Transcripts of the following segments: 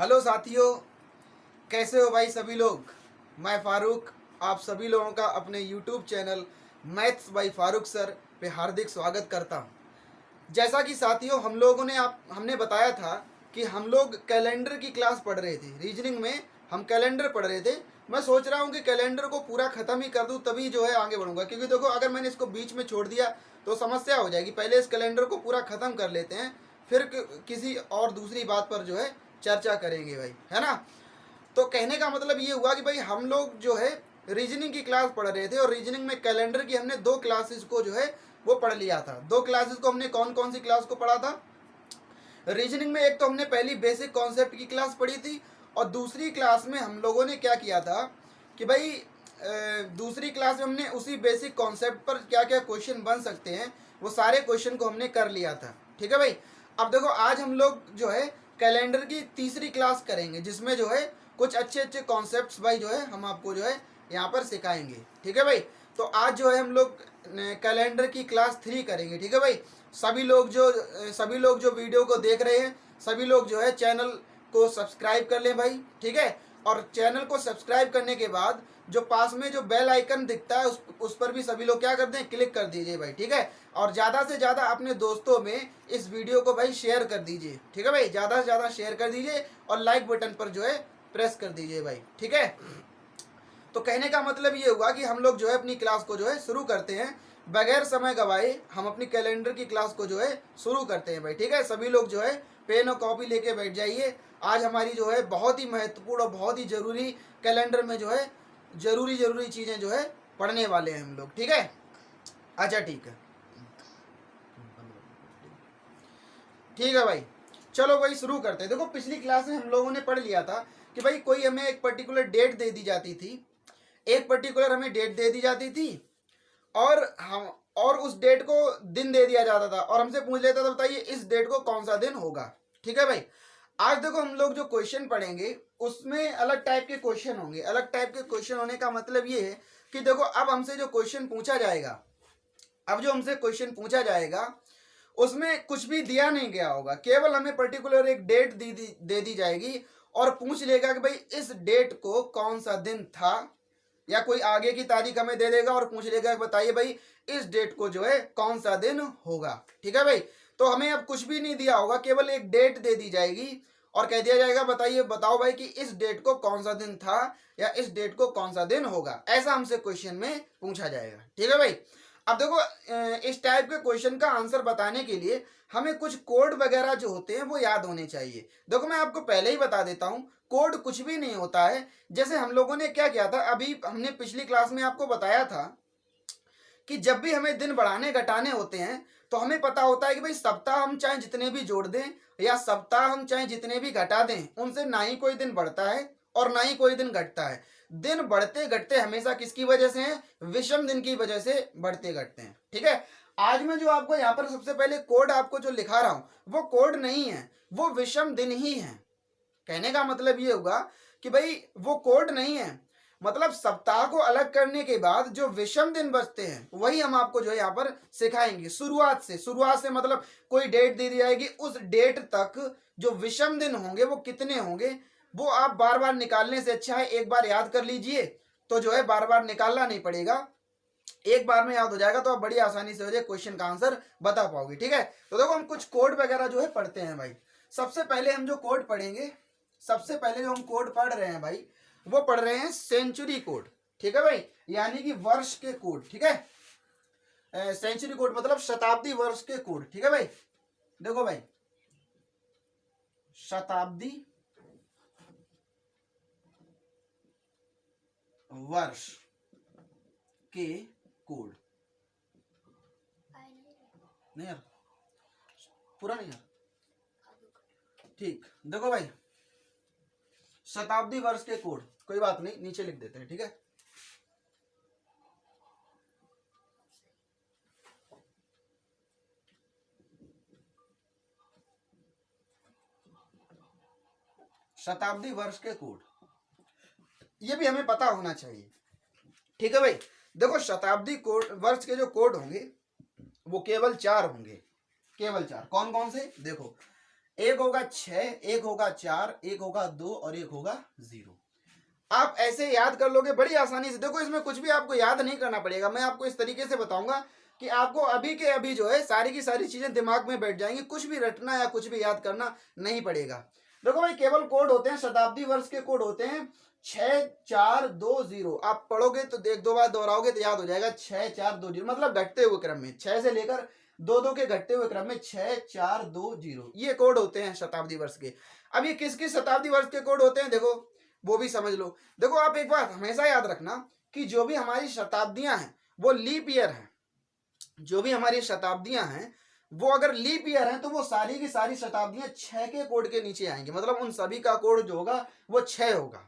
Hello साथियों, कैसे हो भाई सभी लोग। मैं फारूक आप सभी लोगों का अपने YouTube channel maths by Farooq sir पे हार्दिक स्वागत करता हूं। जैसा कि साथियों हमने बताया था कि हम लोग कैलेंडर की क्लास पढ़ रहे थे। रीजनिंग में हम कैलेंडर पढ़ रहे थे। मैं सोच रहा हूं कि कैलेंडर को पूरा ख़त्म ही कर दूं, तभी जो है आगे बढ़ूंगा, क्योंकि देखो अगर मैंने इसको बीच में छोड़ दिया तो समस्या हो जाएगी। पहले इस कैलेंडर को पूरा ख़त्म कर लेते हैं, फिर किसी और दूसरी बात पर जो है चर्चा करेंगे भाई, है ना। तो कहने का मतलब ये हुआ कि भाई हम लोग जो है रीजनिंग की क्लास पढ़ रहे थे, और रीजनिंग में कैलेंडर की हमने दो क्लासेस को जो है वो पढ़ लिया था। दो क्लासेस को हमने कौन कौन सी क्लास को पढ़ा था रीजनिंग में? एक तो हमने पहली बेसिक कॉन्सेप्ट की क्लास पढ़ी थी, और दूसरी क्लास में हम लोगों ने क्या किया था कि भाई दूसरी क्लास में हमने उसी बेसिक कॉन्सेप्ट पर क्या क्या क्वेश्चन बन सकते हैं वो सारे क्वेश्चन को हमने कर लिया था। ठीक है भाई। अब देखो आज हम लोग जो है कैलेंडर की तीसरी क्लास करेंगे, जिसमें जो है कुछ अच्छे अच्छे कॉन्सेप्ट्स भाई जो है हम आपको जो है यहाँ पर सिखाएंगे। ठीक है भाई। तो आज जो है हम लोग कैलेंडर की क्लास 3 करेंगे। ठीक है भाई। सभी लोग जो वीडियो को देख रहे हैं, सभी लोग जो है चैनल को सब्सक्राइब कर लें भाई। ठीक है। और चैनल को सब्सक्राइब करने के बाद जो पास में जो बेल आइकन दिखता है उस पर भी सभी लोग क्या करते हैं, क्लिक कर दीजिए भाई। ठीक है। और ज़्यादा से ज़्यादा अपने दोस्तों में इस वीडियो को भाई शेयर कर दीजिए। ठीक है भाई। ज़्यादा से ज़्यादा शेयर कर दीजिए और लाइक बटन पर जो है प्रेस कर दीजिए भाई। ठीक है। तो कहने का मतलब ये हुआ कि हम लोग जो है अपनी क्लास को जो है शुरू करते हैं। बगैर समय गवाए हम अपनी कैलेंडर की क्लास को जो है शुरू करते हैं भाई। ठीक है। सभी लोग जो है पेन और कॉपी लेके बैठ जाइए। आज हमारी जो है बहुत ही महत्वपूर्ण और बहुत ही ज़रूरी कैलेंडर में जो है ज़रूरी चीज़ें जो है पढ़ने वाले हैं हम लोग। ठीक है। अच्छा ठीक है। ठीक है भाई। चलो भाई शुरू करते हैं। देखो पिछली क्लास में हम लोगों ने पढ़ लिया था कि भाई कोई हमें एक पर्टिकुलर डेट दे दी जाती थी, एक पर्टिकुलर हमें डेट दे दी जाती थी, और हम और उस डेट को दिन दे दिया जाता था, और हमसे पूछ लेता था बताइए इस डेट को कौन सा दिन होगा। ठीक है भाई। आज देखो हम लोग जो क्वेश्चन पढ़ेंगे उसमें अलग टाइप के क्वेश्चन होंगे। अलग टाइप के क्वेश्चन होने का मतलब ये है कि देखो अब हमसे जो क्वेश्चन पूछा जाएगा, अब जो हमसे क्वेश्चन पूछा जाएगा उसमें कुछ भी दिया नहीं गया होगा, केवल हमें पर्टिकुलर एक डेट दे दी जाएगी, और पूछ लेगा कि भाई इस डेट को कौन सा दिन था, या कोई आगे की तारीख हमें दे देगा और पूछ लेगा बताइए भाई इस डेट को जो है कौन सा दिन होगा। ठीक है भाई। तो हमें अब कुछ भी नहीं दिया होगा, केवल एक डेट दे दी जाएगी और कह दिया जाएगा बताइए बताओ भाई कि इस डेट को कौन सा दिन था या इस डेट को कौन सा दिन होगा। ऐसा हमसे क्वेश्चन में पूछा जाएगा। ठीक है भाई। अब देखो इस टाइप के क्वेश्चन का आंसर बताने के लिए हमें कुछ कोड वगैरह जो होते हैं वो याद होने चाहिए। देखो मैं आपको पहले ही बता देता हूँ, कोड कुछ भी नहीं होता है। जैसे हम लोगों ने क्या किया था, अभी हमने पिछली क्लास में आपको बताया था कि जब भी हमें दिन बढ़ाने घटाने होते हैं तो हमें पता होता है कि भाई सप्ताह हम चाहे जितने भी जोड़ दें या सप्ताह हम चाहे जितने भी घटा दें, उनसे ना ही कोई दिन बढ़ता है और ना ही कोई दिन घटता है। दिन बढ़ते घटते हमेशा किसकी वजह से हैं? विषम दिन की वजह से बढ़ते घटते हैं। ठीक है। आज मैं जो आपको यहाँ पर सबसे पहले कोड आपको जो लिखा रहा हूँ वो कोड नहीं है, वो विषम दिन ही है। कहने का मतलब ये होगा कि भाई वो कोड नहीं है, मतलब सप्ताह को अलग करने के बाद जो विषम दिन बचते हैं वही हम आपको जो है यहाँ पर सिखाएंगे। शुरुआत से मतलब कोई डेट दे दी जाएगी, उस डेट तक जो विषम दिन होंगे वो कितने होंगे वो आप बार बार निकालने से अच्छा है एक बार याद कर लीजिए, तो जो है बार बार निकालना नहीं पड़ेगा, एक बार में याद हो जाएगा, तो आप बड़ी आसानी से हो जाए क्वेश्चन का आंसर बता पाओगे। ठीक है। तो देखो हम कुछ कोड वगैरह जो है पढ़ते हैं भाई। सबसे पहले हम जो कोड पढ़ेंगे, सबसे पहले जो हम कोड पढ़ रहे हैं भाई वो पढ़ रहे हैं सेंचुरी कोड। ठीक है भाई। यानी कि वर्ष के कोड। ठीक है। सेंचुरी कोड मतलब शताब्दी वर्ष के कोड। ठीक है भाई। देखो भाई शताब्दी वर्ष के कोड। नहीं यार, पूरा नहीं यार। ठीक। देखो भाई शताब्दी वर्ष के कोड, कोई बात नहीं नीचे लिख देते हैं। ठीक है। शताब्दी वर्ष के कोड, ये भी हमें पता होना चाहिए। ठीक है भाई। देखो शताब्दी कोड वर्ष के जो कोड होंगे वो केवल 4 होंगे, केवल 4। कौन कौन से? देखो एक होगा 6, एक होगा 4, एक होगा 2 और एक होगा 0। आप ऐसे याद कर लोगे बड़ी आसानी से। देखो इसमें कुछ भी आपको याद नहीं करना पड़ेगा, मैं आपको इस तरीके से बताऊंगा कि आपको अभी के अभी जो है सारी की सारी चीजें दिमाग में बैठ जाएंगी, कुछ भी रटना या कुछ भी याद करना नहीं पड़ेगा। देखो भाई केवल कोड होते हैं, शताब्दी वर्ष के कोड होते हैं 6420। आप पढ़ोगे तो एक दो बार दोहराओगे तो याद हो जाएगा 6420, मतलब घटते हुए क्रम में 6 से लेकर 2 के घटते हुए क्रम में 6420 ये कोड होते हैं शताब्दी वर्ष के। अब ये किस किस शताब्दी वर्ष के कोड होते हैं देखो वो भी समझ लो। देखो आप एक बात हमेशा याद रखना कि जो भी हमारी शताब्दियां हैं वो लीप ईयर हैं। जो भी हमारी शताब्दियां हैं वो अगर लीप ईयर हैं तो वो सारी की सारी शताब्दियां 6 के कोड के नीचे आएंगी, मतलब उन सभी का कोड जो होगा वो 6 होगा।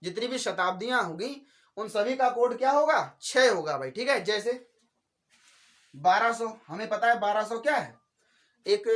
जितनी भी शताब्दियां होगी उन सभी का कोड क्या होगा 6 होगा भाई, ठीक है। जैसे 1200 हमें पता है 1200 क्या है, एक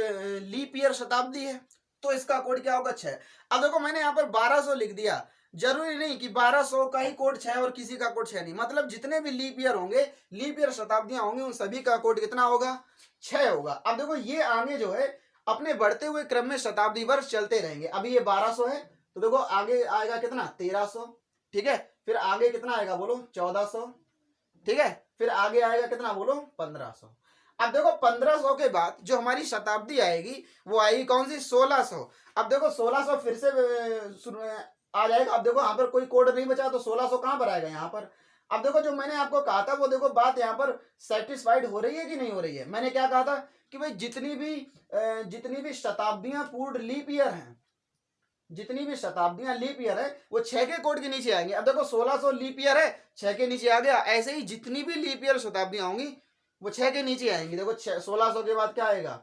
लीप ईयर शताब्दी है, तो इसका कोड क्या होगा 6। अब देखो मैंने यहाँ पर 1200 लिख दिया, जरूरी नहीं कि 1200 का ही कोड 6 और किसी का कोड 6 नहीं, मतलब जितने भी लीप ईयर होंगे, लीप ईयर शताब्दियां होंगी, उन सभी का कोड कितना होगा 6 होगा। अब देखो ये आगे जो है अपने बढ़ते हुए क्रम में शताब्दी वर्ष चलते रहेंगे। अभी ये 1200 है तो देखो आगे आएगा कितना 1300, ठीक है। फिर आगे कितना आएगा बोलो 1400, ठीक है। फिर आगे आएगा कितना बोलो 1500। अब देखो 1500 के बाद जो हमारी शताब्दी आएगी वो आएगी कौन सी 1600। अब देखो 1600 फिर से आ जाएगा। अब देखो यहाँ पर कोई कोड नहीं बचा तो 1600 कहाँ पर आएगा यहाँ पर। अब देखो जो मैंने आपको कहा था वो देखो बात यहाँ पर सेटिस्फाइड हो रही है कि नहीं हो रही है। मैंने क्या कहा था कि भाई जितनी भी शताब्दियां पूर्ण लीप ईयर हैं, जितनी भी शताब्दियां लीप ईयर है वो 6 के कोड के नीचे आएंगे। अब देखो 1600 लीप ईयर है 6 के नीचे आ गया, ऐसे ही जितनी भी लीप ईयर शताब्दियां होंगी वो 6 के नीचे आएंगी। देखो 1600 के बाद क्या आएगा,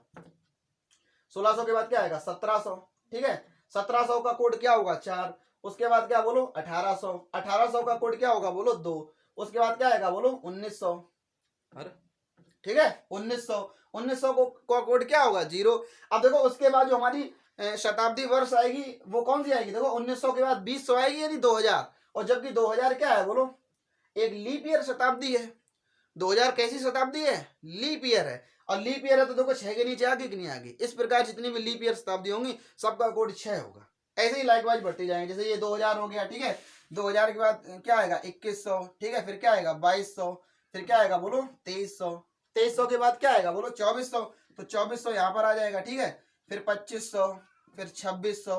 1600 के बाद क्या आएगा 1700, ठीक है। 1700 का कोड क्या होगा 4। उसके बाद क्या बोलो 1800, 1800 का कोड क्या होगा बोलो 2। उसके बाद क्या आएगा बोलो 1900, ठीक है 1900। 1900 को कोड क्या होगा 0। अब देखो उसके बाद जो हमारी शताब्दी वर्ष आएगी वो कौन सी आएगी, देखो 1900 के बाद 2000 आएगी यानी 2000। और जबकि 2000 क्या है बोलो एक लीप ईयर शताब्दी है। 2000 कैसी शताब्दी है लीप ईयर है, और लीप ईयर है तो देखो 6 के नीचे आगे कि नहीं आगे। इस प्रकार जितनी भी लीप ईयर शताब्दी होंगी सबका कोड 6 होगा। ऐसे ही लाइकवाइज बढ़ते जाएंगे। जैसे ये 2000 हो गया, ठीक है। 2000 के बाद क्या आएगा 2100, ठीक है। फिर क्या आएगा 2200, फिर क्या आएगा बोलो 2300, 2300 के बाद क्या आएगा बोलो 2400, तो 2400 यहाँ पर आ जाएगा, ठीक है। फिर 2500, फिर 2600,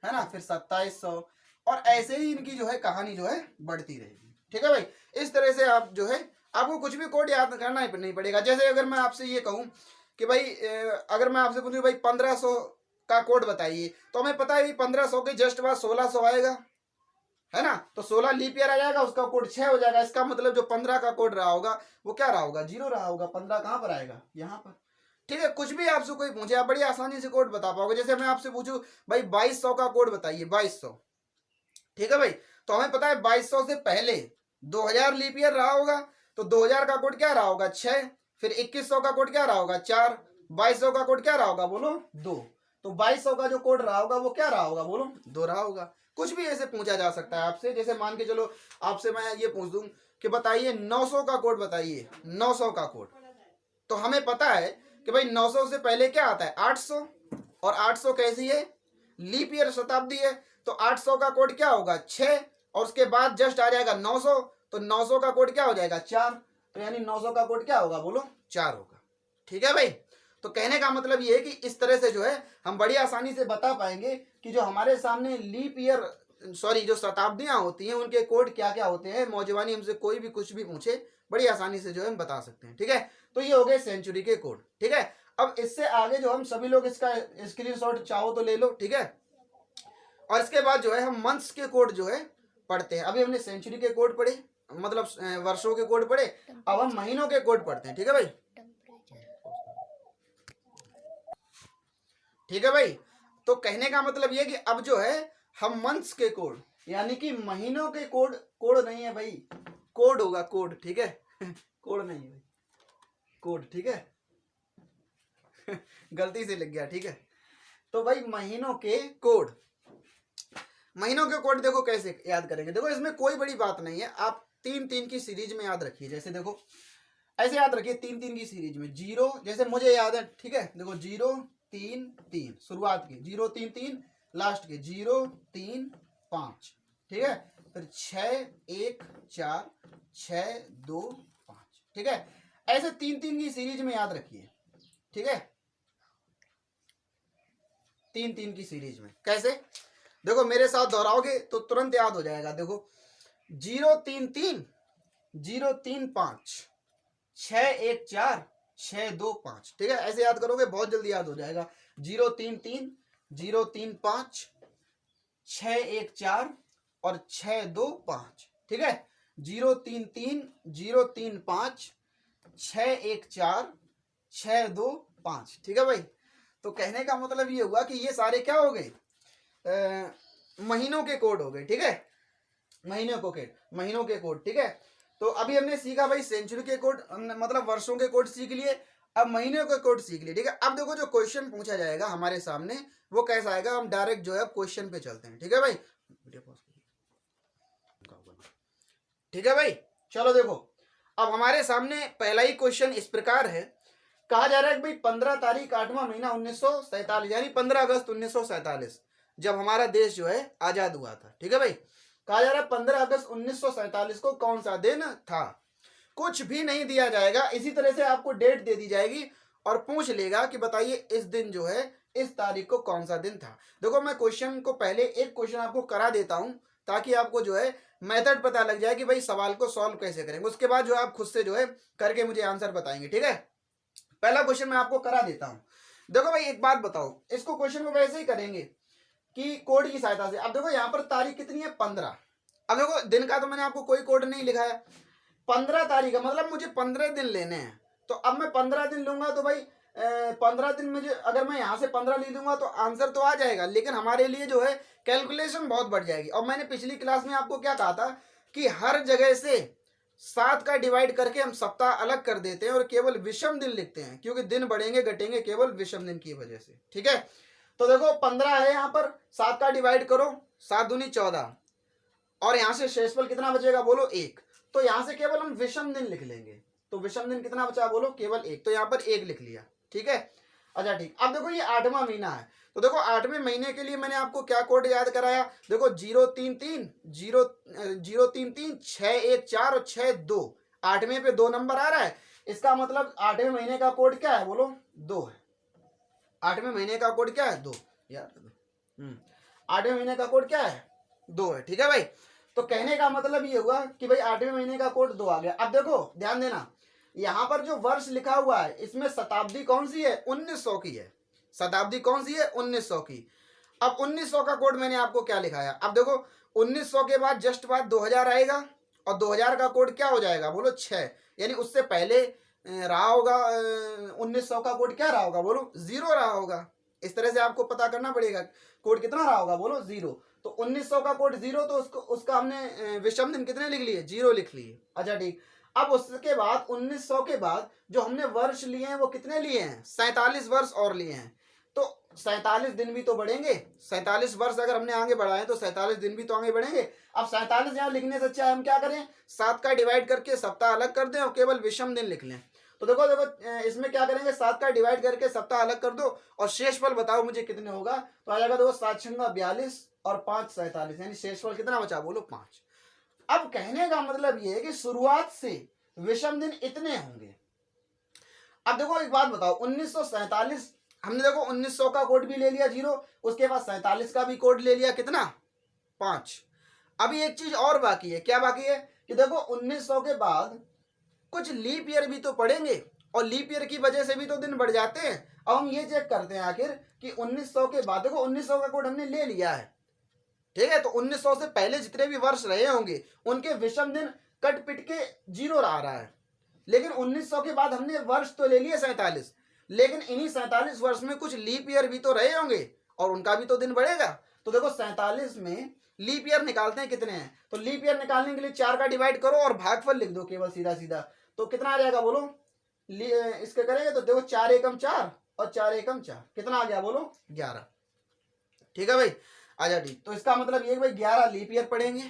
है ना, फिर 2700, और ऐसे ही इनकी जो है कहानी जो है बढ़ती रहेगी, ठीक है भाई। इस तरह से आप जो है आपको कुछ भी कोड याद करना नहीं पड़ेगा। जैसे अगर मैं आपसे ये कहूँ कि भाई अगर मैं आपसे पूछूं भाई 1500 का कोड बताइए, तो हमें पता है 1500 के जस्ट बाद 1600 आएगा, है ना। तो 16 लीप ईयर आ जाएगा, उसका कोड 6 हो जाएगा। इसका मतलब जो 15 का कोड रहा होगा वो क्या रहा होगा 0 रहा होगा। 15 कहाँ पर आएगा यहाँ पर, ठीक है। कुछ भी आपसे कोई पूछे आप बड़ी आसानी से कोड बता पाओगे। जैसे मैं आपसे पूछूं भाई 2200 का कोड बताइए 2200, ठीक है भाई। तो हमें पता है 2200 से पहले 2000 लीप ईयर रहा होगा, तो 2000 का कोड क्या रहा होगा 6। फिर 2100 का कोड क्या रहा होगा 4। 2200 का कोड क्या रहा होगा बोलो 2। तो 2200 का जो कोड रहा होगा वो क्या रहा होगा बोलो 2 रहा होगा। कुछ भी ऐसे पूछा जा सकता है आपसे। जैसे मान के चलो आपसे मैं ये पूछ दूं कि बताइए 900 का कोड बताइए, 900 का कोड। तो हमें पता है कि भाई 900 से पहले क्या आता है 800, और 800 कैसी है लीप ईयर शताब्दी है, तो 800 का कोड क्या होगा 6, और उसके बाद जस्ट आ जाएगा 900, तो 900 का कोड क्या हो जाएगा 4। तो यानी 900 का कोड क्या होगा बोलो 4 होगा, ठीक है भाई। तो कहने का मतलब ये है कि इस तरह से जो है हम बड़ी आसानी से बता पाएंगे कि जो हमारे सामने लीप ईयर जो शताब्दियां होती हैं उनके कोड क्या क्या होते हैं। मौजवानी हमसे कोई भी कुछ भी पूछे बड़ी आसानी से जो है हम बता सकते हैं, ठीक है। तो ये हो गए सेंचुरी के कोड, ठीक है। अब इससे आगे जो हम सभी लोग इसका स्क्रीनशॉट चाहो तो ले लो, ठीक है। और इसके बाद जो है हम मंथ्स के कोड जो है पढ़ते हैं। अभी हमने सेंचुरी के कोड पढ़े, मतलब वर्षों के कोड पढ़े। अब हम महीनों के कोड पढ़ते हैं, ठीक है भाई, ठीक है भाई। तो कहने का मतलब ये कि अब जो है हम मंथ्स के कोड यानी कि महीनों के कोड, कोड नहीं है भाई कोड होगा कोड, ठीक है कोड नहीं है भाई कोड, ठीक है गलती से लग गया, ठीक है। तो भाई महीनों के कोड, महीनों के कोड देखो कैसे याद करेंगे। देखो इसमें कोई बड़ी बात नहीं है, आप 3-3 की सीरीज में याद रखिए। जैसे देखो ऐसे याद रखिए 3-3 की सीरीज में 0, जैसे मुझे याद है, ठीक है। देखो 0 3 3 शुरुआत के, 0 3 3 लास्ट के 0 3 5, ठीक है। फिर 6 1 4 6 2 5, ठीक है। ऐसे 3 3 की सीरीज में याद रखिए, ठीक है, 3 3 की सीरीज में। कैसे? देखो मेरे साथ दोहराओगे तो तुरंत याद हो जाएगा। देखो 0 3 3 0 3 5 6 1 4 6 2 5, ठीक है। ऐसे याद करोगे बहुत जल्दी याद हो जाएगा। 0 3 3 0 3 5 6 1 4 और 6 2 5, ठीक है। 0 3 3 0 3 5 6 1 4 6 2 5, ठीक है भाई। तो कहने का मतलब ये हुआ कि ये सारे क्या हो गए, महीनों के कोड हो गए, ठीक है, महीनों के कोड, ठीक है। तो अभी हमने सीखा भाई सेंचुरी के कोड, मतलब वर्षों के कोड सीख लिए, अब महीनों के कोड सीख लिए, ठीक है। अब देखो जो क्वेश्चन पूछा जाएगा हमारे सामने वो कैसा आएगा, हम डायरेक्ट जो है क्वेश्चन पे चलते हैं, ठीक है भाई। ठीक है भाई, चलो देखो अब हमारे सामने पहला ही क्वेश्चन इस प्रकार है। कहा जा रहा है कि भाई 15 तारीख 8वां महीना 1947, यानी 15 अगस्त 1947 जब हमारा देश जो है आजाद हुआ था, ठीक है भाई। कहा जा रहा है 15 अगस्त 1947 को कौन सा दिन था। कुछ भी नहीं दिया जाएगा, इसी तरह से आपको डेट दे दी जाएगी और पूछ लेगा कि बताइए इस दिन जो है इस तारीख को कौन सा दिन था। देखो मैं क्वेश्चन को पहले एक क्वेश्चन आपको करा देता हूं ताकि आपको जो है मेथड पता लग जाए कि भाई सवाल को सॉल्व कैसे करेंगे। उसके बाद जो आप खुद से जो है करके मुझे आंसर बताएंगे, ठीक है। पहला क्वेश्चन मैं आपको करा देता हूं। देखो भाई एक बात बताओ, इसको क्वेश्चन को वैसे ही करेंगे कि कोड की सहायता से। अब देखो यहाँ पर तारीख कितनी है 15। अब देखो दिन का तो मैंने आपको कोई कोड नहीं लिखा है, 15 तारीख है, मतलब मुझे 15 दिन लेने हैं। तो अब मैं 15 दिन लूंगा तो भाई 15 दिन मुझे, अगर मैं यहाँ से 15 ले लूंगा तो आंसर तो आ जाएगा, लेकिन हमारे लिए जो है कैलकुलेशन बहुत बढ़ जाएगी। और मैंने पिछली क्लास में आपको क्या कहा था कि हर जगह से 7 का डिवाइड करके हम सप्ताह अलग कर देते हैं और केवल विषम दिन लिखते हैं, क्योंकि दिन बढ़ेंगे घटेंगे केवल विषम दिन की वजह से, ठीक है। तो देखो 15 है यहाँ पर, 7 का डिवाइड करो, 7 दूनी 14, और यहाँ से शेषफल कितना बचेगा बोलो 1। तो यहाँ से केवल हम विषम दिन लिख लेंगे, तो विषम दिन कितना बचा बोलो केवल 1, तो यहाँ पर 1 लिख लिया, ठीक है। अच्छा ठीक, अब देखो ये 8वां महीना है, तो देखो 8वें महीने के लिए मैंने आपको क्या कोड याद कराया। देखो 0 3 3 0 0 3 3 6 1 4 और 6 2, 8वें पे 2 नंबर आ रहा है, इसका मतलब 8वें महीने का कोड क्या है बोलो 2 है। 8वें महीने का कोड क्या है 2 यार, 8वें महीने का कोड क्या है 2 है, ठीक है भाई। तो कहने का मतलब ये हुआ कि भाई 8वें महीने का कोड 2 आ गया। अब देखो ध्यान देना, यहाँ पर जो वर्ष लिखा हुआ है इसमें शताब्दी कौन सी है 1900 की है, शताब्दी कौन सी है 1900 की। अब 1900 का कोड मैंने आपको क्या लिखाया, अब देखो 1900 के बाद जस्ट बाद 2000 आएगा और 2000 का कोड क्या हो जाएगा बोलो 6, यानी उससे पहले रहा होगा 1900 का कोड क्या रहा होगा बोलो 0 रहा होगा। इस तरह से आपको पता करना पड़ेगा कोड कितना रहा होगा बोलो 0। तो 1900 का कोड 0, तो उसका हमने विषम दिन कितने लिख लिए 0 लिख लिए। अच्छा ठीक, अब उसके बाद 1900 के बाद जो हमने वर्ष लिए हैं वो कितने लिए हैं 47 वर्ष और लिए हैं, तो 47 दिन भी तो बढ़ेंगे, 47 वर्ष अगर हमने आगे बढ़ाए तो 47 दिन भी तो आगे बढ़ेंगे। अब 47 यहाँ लिखने से अच्छा है हम क्या करें 7 का डिवाइड करके सप्ताह अलग कर दें और केवल विषम दिन लिख लें। तो देखो देखो इसमें क्या करेंगे 7 का डिवाइड करके सप्ताह अलग कर दो और शेषफल बताओ मुझे कितने होगा। तो आ जाएगा देखो 7 छंगा 42 और 5 47, यानी शेषफल कितना बचा बोलो 5। अब कहने का मतलब ये है कि शुरुआत से विषम दिन इतने होंगे। अब देखो एक बात बताओ 1947 हमने देखो 1900 का कोड भी ले लिया 0, उसके बाद 47 का भी कोड ले लिया कितना 5। अभी एक चीज और बाकी है, क्या बाकी है कि देखो 1900 के बाद कुछ लीप ईयर भी तो पढ़ेंगे और लीप ईयर की वजह से भी तो दिन बढ़ जाते हैं। अब हम ये चेक करते हैं आखिर कि 1900 के बाद, देखो 1900 का कोड हमने ले लिया है, ठीक है। तो 1900 से पहले जितने भी वर्ष रहे होंगे उनके विषम दिन कट पिट के 0 आ रहा है, लेकिन 1900 के बाद हमने वर्ष तो ले लिए 47, लेकिन इन्हीं 47 वर्ष में कुछ लीप ईयर भी तो रहे होंगे और उनका भी तो दिन बढ़ेगा। तो देखो 47 में लीप ईयर निकालते हैं कितने हैं, तो लीप ईयर निकालने के लिए 4 का डिवाइड करो और भागफल लिख दो केवल सीधा सीधा, तो कितना आ जाएगा बोलो इसके करेंगे तो देखो 4 एकम 4 और 4 एकम 4 कितना आ गया बोलो 11, ठीक है भाई। आजा ठीक, तो इसका मतलब ये भाई 11 लीप ईयर पढ़ेंगे,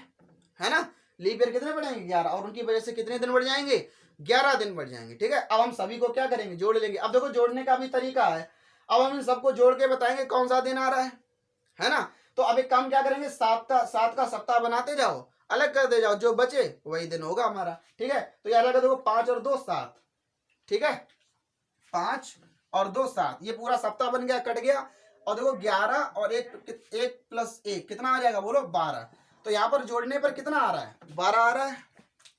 है ना। लीप ईयर कितने बढ़ेंगे 11, और उनकी वजह से कितने दिन बढ़ जाएंगे 11 दिन बढ़ जाएंगे, ठीक है। अब हम सभी को क्या करेंगे जोड़ लेंगे। अब देखो जोड़ने का भी तरीका है, अब हम इन सबको जोड़ के बताएंगे कौन सा दिन आ रहा है ना। तो अब एक काम क्या करेंगे, सात का सप्ताह बनाते जाओ, अलग कर दे जाओ, जो बचे वही दिन होगा हमारा। ठीक है, तो ये अलग कर दो, 5 और 2 7। ठीक है, 5 और 2 7, ये पूरा सप्ताह बन गया, कट गया। और देखो 11 और 1 प्लस 1 कितना आ जाएगा बोलो, 12। तो यहाँ पर जोड़ने पर कितना आ रहा है, 12 आ रहा है।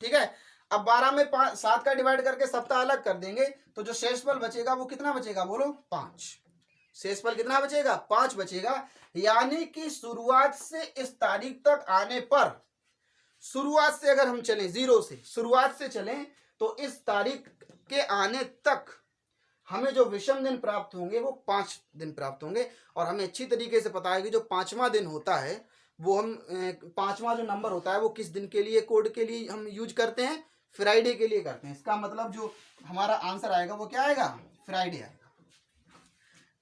ठीक है, अब 12 में 7 का डिवाइड करके सप्ताह अलग कर देंगे, तो जो शेषफल बचेगा वो कितना बचेगा बोलो, 5। शेषफल कितना बचेगा, 5 बचेगा। यानी कि शुरुआत से इस तारीख तक आने पर, शुरुआत से अगर हम चलें, 0 से शुरुआत से चलें, तो इस तारीख के आने तक हमें जो विषम दिन प्राप्त होंगे वो 5 दिन प्राप्त होंगे। और हमें अच्छी तरीके से पता है कि जो 5वां दिन होता है वो हम 5वां जो नंबर होता है वो किस दिन के लिए, कोड के लिए हम यूज करते हैं, फ्राइडे के लिए करते हैं। इसका मतलब जो हमारा आंसर आएगा वो क्या आएगा, फ्राइडे आएगा।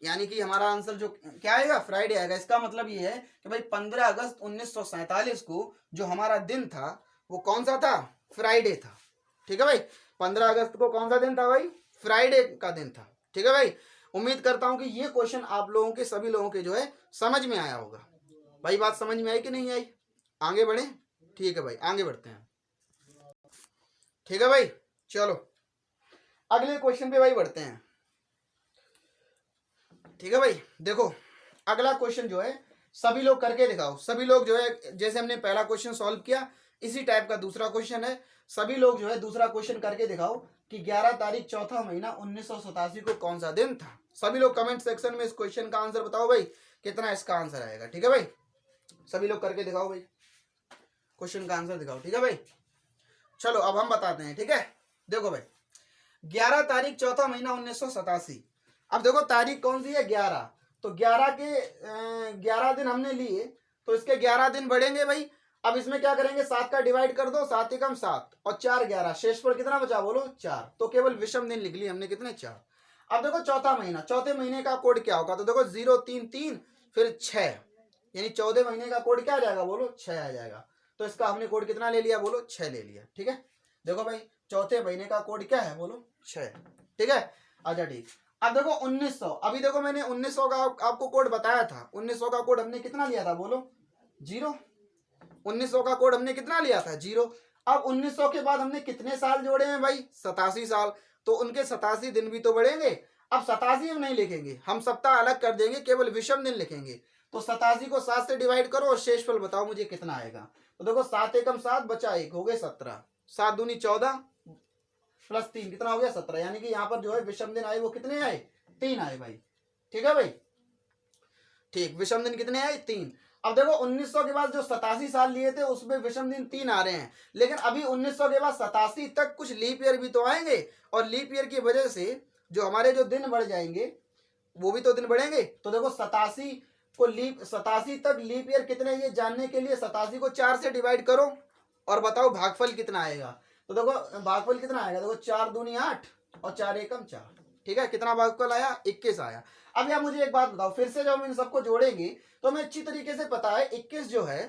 यानी कि हमारा आंसर जो क्या आएगा, फ्राइडे आएगा। इसका मतलब ये है कि भाई 15 अगस्त 1947 को जो हमारा दिन था वो कौन सा था, फ्राइडे था। ठीक है भाई, 15 अगस्त को कौन सा दिन था भाई, फ्राइडे का दिन था। ठीक है भाई, उम्मीद करता हूं कि ये क्वेश्चन आप लोगों के, सभी लोगों के जो है समझ में आया होगा। भाई बात समझ में आई कि नहीं आई, आगे बढ़े। ठीक है भाई, आगे बढ़ते हैं। ठीक है भाई, चलो अगले क्वेश्चन पे भाई बढ़ते हैं। ठीक है भाई, देखो अगला क्वेश्चन जो है सभी लोग करके दिखाओ। सभी लोग जो है, जैसे हमने पहला क्वेश्चन सॉल्व किया इसी टाइप का दूसरा क्वेश्चन है। सभी लोग जो है दूसरा क्वेश्चन करके दिखाओ कि 11 तारीख चौथा महीना 1987 को कौन सा दिन था। सभी लोग कमेंट सेक्शन में इस क्वेश्चन का आंसर बताओ भाई, कितना इसका आंसर आएगा। ठीक है भाई, सभी लोग करके दिखाओ भाई, क्वेश्चन का आंसर दिखाओ। ठीक है भाई, चलो अब हम बताते हैं। ठीक है, देखो भाई 11 तारीख चौथा महीना 1987। अब देखो तारीख कौन सी है, 11, तो 11 के 11 दिन हमने लिए, तो इसके 11 दिन बढ़ेंगे भाई। अब इसमें क्या करेंगे, 7 का डिवाइड कर दो, 7 एकम 7 और 4 11, शेषफल कितना बचा बोलो, 4। तो केवल विषम दिन लिख लिए हमने, कितने, 4। अब देखो चौथा महीना, चौथे महीने का कोड क्या होगा, तो देखो 0 3 3 फिर 6, यानी 14 महीने का कोड क्या आ जाएगा बोलो, 6 आ जाएगा। तो इसका हमने कोड कितना ले लिया बोलो, 6 ले लिया। ठीक है, देखो भाई चौथे महीने का कोड क्या है बोलो, 6। ठीक है, अच्छा ठीक। अब देखो 1900, अभी देखो मैंने 1900 का आपको कोड बताया था। 1900 का कोड हमने कितना लिया था बोलो, 0। 1900 का कोड हमने कितना लिया था, 0। अब 1900 के बाद हमने कितने साल जोड़े हैं भाई, 87 साल। तो उनके 87 दिन भी तो बढ़ेंगे। अब 87 हम नहीं लिखेंगे, हम सप्ताह अलग कर देंगे, केवल विषम दिन लिखेंगे। तो 87 को 7 से डिवाइड करो और शेषफल बताओ मुझे कितना आएगा। तो देखो 7 एकम 7 बचा 1, हो गए 17, 7 दूनी 14 प्लस 3 कितना हो गया, 17। यानी कि यहाँ पर जो है विषम दिन आए वो कितने आए, 3 आए भाई। ठीक है भाई, ठीक, विषम दिन कितने आए, 3। अब देखो 1900 के बाद जो 87 साल लिए थे उसमें विषम दिन 3 आ रहे हैं, लेकिन अभी 1900 के बाद 87 तक कुछ लीप ईयर भी तो आएंगे, और लीप ईयर की वजह से जो हमारे जो दिन बढ़ जाएंगे वो भी तो दिन बढ़ेंगे। तो देखो 87 को लीप, 87 तक लीप ईयर कितने, ये जानने के लिए 87 को 4 से डिवाइड करो और बताओ भागफल कितना आएगा। तो देखो भागफल कितना आएगा, देखो 4 दूनी 8 और 4 एकम 4। ठीक है, कितना भागफल आया, 21 आया। अब यार मुझे एक बात बताओ, फिर से जब हम इन सबको जोड़ेंगे तो हमें अच्छी तरीके से पता है 21 जो है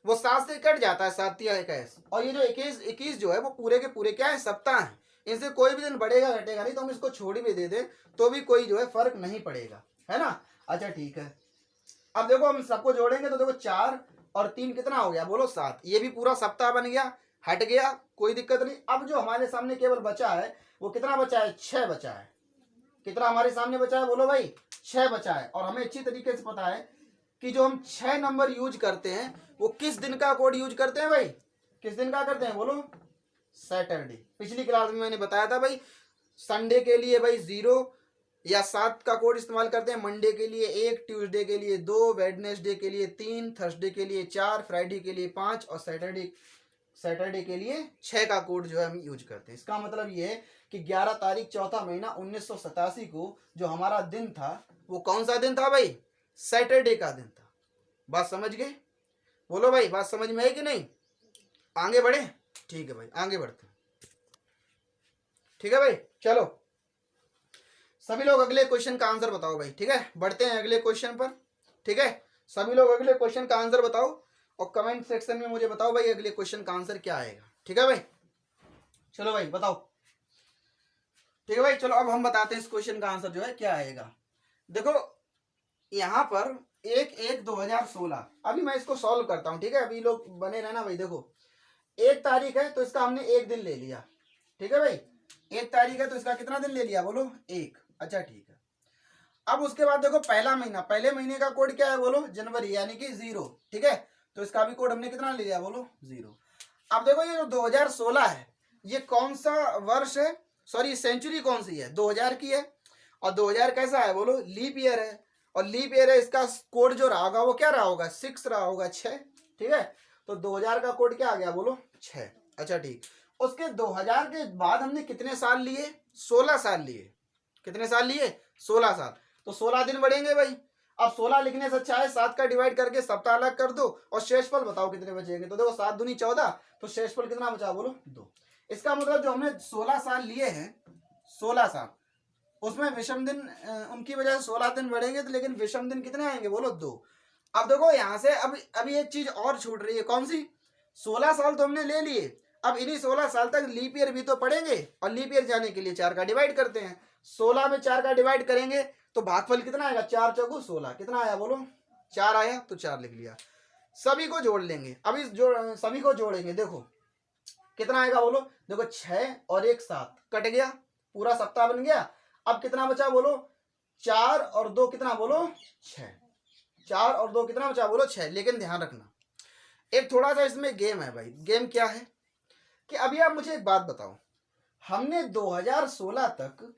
वो 7 से कट जाता है, 7 या 21, और ये जो 21 जो है वो पूरे के पूरे क्या है, सप्ताह है। इनसे कोई भी दिन बढ़ेगा घटेगा नहीं, तो हम इसको छोड़ भी दे दें तो भी कोई जो है फर्क नहीं पड़ेगा, है ना। अच्छा ठीक है, अब देखो हम सबको जोड़ेंगे तो देखो 4 और 3 कितना हो गया बोलो, 7। ये भी पूरा सप्ताह बन गया, हट गया, कोई दिक्कत नहीं। अब जो हमारे सामने केवल बचा है वो कितना बचा है, 6 बचा है। कितना हमारे सामने बचा है बोलो भाई, 6 बचा है। और हमें अच्छी तरीके से पता है कि जो हम 6 नंबर यूज करते हैं वो किस दिन का कोड यूज करते हैं भाई, किस दिन का करते हैं बोलो, सैटरडे। पिछली क्लास में मैंने बताया था भाई, संडे के लिए भाई 0 या 7 का कोड इस्तेमाल करते हैं, मंडे के लिए 1, ट्यूसडे के लिए 2, वेडनेसडे के लिए 3, थर्सडे के लिए 4, फ्राइडे के लिए 5 और सैटरडे के लिए 6 का कोड जो है हम यूज करते हैं। इसका मतलब ये है कि 11 तारीख चौथा महीना 1987 को जो हमारा दिन था वो कौन सा दिन था भाई, सैटरडे का दिन था। बात समझ गए बोलो भाई, बात समझ में आई कि नहीं, आगे बढ़े। ठीक है भाई, आगे बढ़ते हैं। ठीक है भाई, चलो सभी लोग अगले क्वेश्चन का आंसर बताओ भाई। ठीक है, बढ़ते हैं अगले क्वेश्चन पर। ठीक है, सभी लोग अगले क्वेश्चन का आंसर बताओ और कमेंट सेक्शन में मुझे बताओ भाई अगले क्वेश्चन का आंसर क्या आएगा। ठीक है भाई, चलो भाई बताओ। ठीक है भाई, चलो अब हम बताते हैं इस क्वेश्चन का आंसर जो है क्या आएगा। देखो यहाँ पर 1/1/2016, अभी मैं इसको सॉल्व करता हूँ, ठीक है, अभी लोग बने रहना भाई। देखो 1 तारीख है तो इसका हमने 1 दिन ले लिया, ठीक है भाई। 1 तारीख है तो इसका कितना दिन ले लिया बोलो, 1। अच्छा ठीक है। अब उसके बाद देखो पहला महीना, पहले महीने का कोड क्या है बोलो, जनवरी, यानी कि 0, ठीक है। तो इसका भी कोड हमने कितना ले लिया बोलो, 0। अब देखो ये जो 2016 है, ये कौन सा वर्ष है, सॉरी सेंचुरी कौन सी है, 2000 की है। और 2000 कैसा है बोलो, लीप ईयर है। और लीप ईयर है, इसका कोड जो रहा होगा वो क्या रहा होगा, 6 रहा होगा, 6, ठीक है। तो 2000 का कोड क्या आ गया बोलो, 6। अच्छा ठीक। उसके 2000 के बाद हमने कितने साल लिए, 16 साल लिए। कितने साल लिए, 16 साल। तो 16 दिन बढ़ेंगे भाई। अब 16 लिखने से अच्छा है 7 का डिवाइड करके सप्ताह अलग कर दो और शेषफल बताओ कितने बचेंगे। तो देखो 7 दूनी 14, तो शेषफल कितना बचा बोलो, 2। इसका मतलब जो हमने 16 साल लिए हैं, 16 साल, उसमें विषम दिन उनकी वजह से 16 दिन बढ़ेंगे, तो लेकिन विषम दिन कितने आएंगे बोलो, 2। अब देखो यहाँ से अभी एक चीज और छूट रही है, कौन सी, 16 साल तो हमने ले लिए। अब इन्हीं 16 साल तक लीप ईयर भी तो पढ़ेंगे, और लीप ईयर जाने के लिए 4 का डिवाइड करते हैं। 16 में 4 का डिवाइड करेंगे तो भागफल कितना आएगा, 4 चौगु 16, कितना आया बोलो, 4 आया, तो 4 लिख लिया। सभी को जोड़ लेंगे, अभी सभी को जोड़ेंगे, देखो कितना आएगा बोलो, देखो 6 और 1 7, कट गया, पूरा सप्ताह बन गया। अब कितना बचा बोलो, 4 और 2 कितना बोलो, 6। 4 और 2 कितना बचा बोलो, 6। लेकिन ध्यान रखना एक थोड़ा सा इसमें गेम है भाई। गेम क्या है कि अभी आप मुझे एक बात बताओ, हमने 2016 तक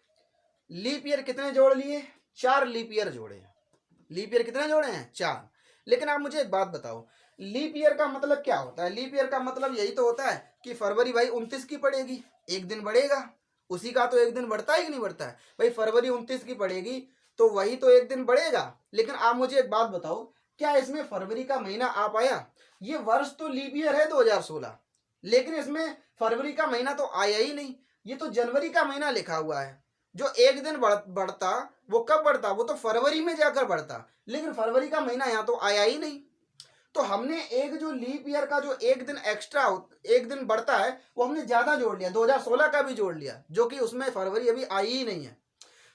लीप ईयर कितने जोड़ लिए, 4 लीप ईयर जोड़े हैं। लीप ईयर कितने जोड़े हैं, 4। लेकिन आप मुझे एक बात बताओ, लीप ईयर का मतलब क्या होता है, लीप ईयर का मतलब यही तो होता है कि फरवरी भाई 29 की पड़ेगी, एक दिन बढ़ेगा, उसी का तो एक दिन बढ़ता है कि नहीं बढ़ता है भाई। फरवरी 29 की पड़ेगी तो वही तो एक दिन बढ़ेगा। लेकिन आप मुझे एक बात बताओ, क्या इसमें फरवरी का महीना आ पाया, ये वर्ष तो लीप ईयर है 2016, लेकिन इसमें फरवरी का महीना तो आया ही नहीं। ये तो जनवरी का महीना लिखा हुआ है। जो एक दिन बढ़ता वो कब बढ़ता, वो तो फरवरी में जाकर बढ़ता, लेकिन फरवरी का महीना यहाँ तो आया ही नहीं। तो हमने एक जो लीप ईयर का जो एक दिन एक्स्ट्रा, एक दिन बढ़ता है, वो हमने ज्यादा जोड़ लिया, 2016 का भी जोड़ लिया, जो कि उसमें फरवरी अभी आई ही नहीं है।